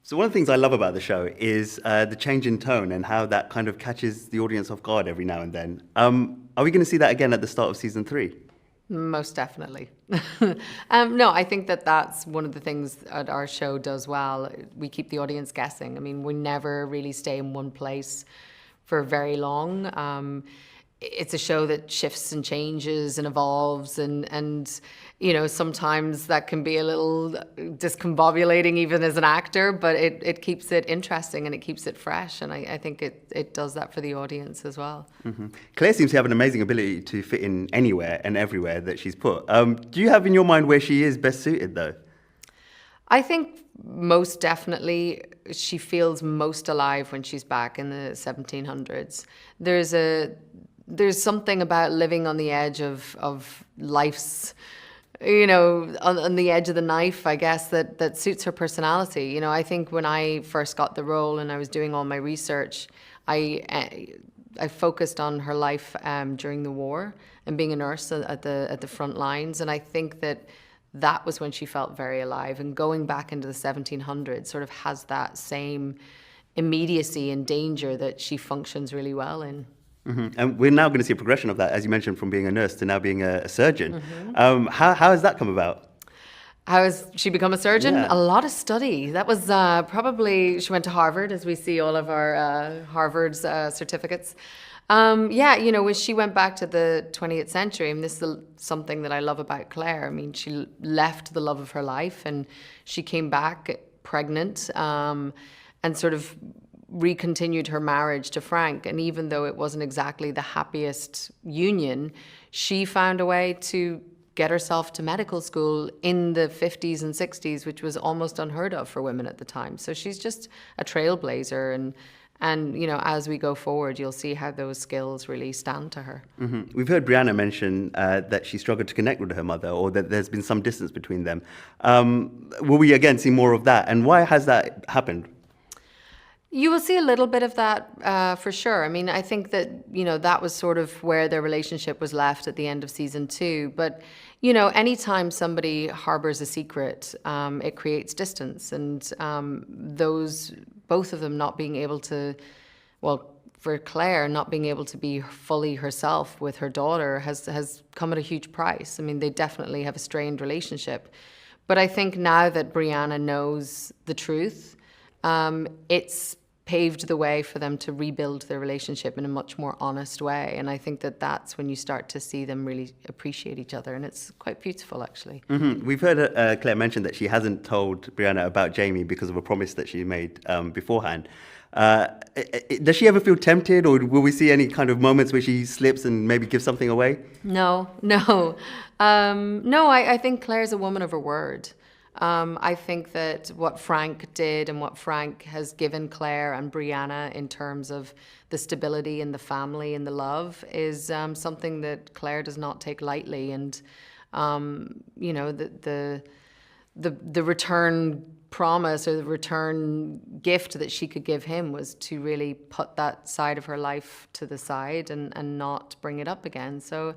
So one of the things I love about the show is the change in tone and how that kind of catches the audience off guard every now and then. Are we going to see that again at the start of season 3? Most definitely. No, I think that that's one of the things that our show does well. We keep the audience guessing. I mean, we never really stay in one place for very long. It's a show that shifts and changes and evolves, and you know, sometimes that can be a little discombobulating even as an actor, but it keeps it interesting and it keeps it fresh, and I think it does that for the audience as well. Mm-hmm. Claire seems to have an amazing ability to fit in anywhere and everywhere that she's put. Do you have in your mind where she is best suited, though? I think most definitely she feels most alive when she's back in the 1700s. There's something about living on the edge of life's, you know, on the edge of the knife, I guess, that suits her personality. You know, I think when I first got the role and I was doing all my research, I focused on her life during the war and being a nurse at the front lines, and I think that was when she felt very alive. And going back into the 1700s sort of has that same immediacy and danger that she functions really well in. Mm-hmm. And we're now going to see a progression of that, as you mentioned, from being a nurse to now being a surgeon. Mm-hmm. How has that come about? How has she become a surgeon? Yeah. A lot of study. That was probably, she went to Harvard, as we see all of our Harvard's certificates. Yeah, you know, when she went back to the 20th century, and this is something that I love about Claire. I mean, she left the love of her life and she came back pregnant and sort of recontinued her marriage to Frank. And even though it wasn't exactly the happiest union, she found a way to get herself to medical school in the 50s and 60s, which was almost unheard of for women at the time. So she's just a trailblazer, and you know, as we go forward, you'll see how those skills really stand to her. Mm-hmm. We've heard Brianna mention that she struggled to connect with her mother, or that there's been some distance between them. Will we again see more of that? And why has that happened? You will see a little bit of that for sure. I mean, I think that, you know, that was sort of where their relationship was left at the end of season 2. But, you know, anytime somebody harbors a secret, it creates distance. And both of them not being able to, well, for Claire, not being able to be fully herself with her daughter has come at a huge price. I mean, they definitely have a strained relationship. But I think now that Brianna knows the truth, it's paved the way for them to rebuild their relationship in a much more honest way. And I think that that's when you start to see them really appreciate each other. And it's quite beautiful, actually. Mm-hmm. We've heard Claire mention that she hasn't told Brianna about Jamie because of a promise that she made beforehand. Does she ever feel tempted, or will we see any kind of moments where she slips and maybe gives something away? No. I think Claire's a woman of her word. I think that what Frank did and what Frank has given Claire and Brianna in terms of the stability in the family and the love is something that Claire does not take lightly. And you know, the return promise or the return gift that she could give him was to really put that side of her life to the side and not bring it up again. So,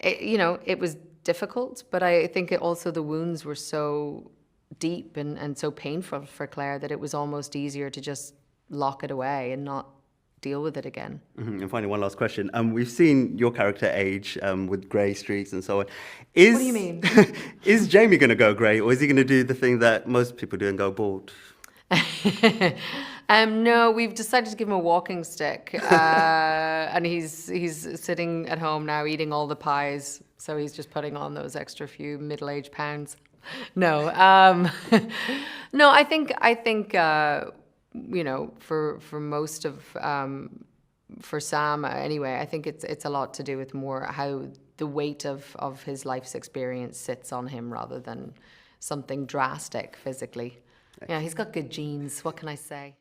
you know, it was difficult, but I think the wounds were so deep and so painful for Claire that it was almost easier to just lock it away and not deal with it again. Mm-hmm. And finally, one last question. We've seen your character age with grey streaks and so on. What do you mean? Is Jamie going to go grey, or is he going to do the thing that most people do and go bald? No, we've decided to give him a walking stick, and he's sitting at home now eating all the pies. So he's just putting on those extra few middle-aged pounds. No, no. I think you know, for most of for Sam anyway, I think it's a lot to do with more how the weight of his life's experience sits on him rather than something drastic physically. Yeah, he's got good genes. What can I say?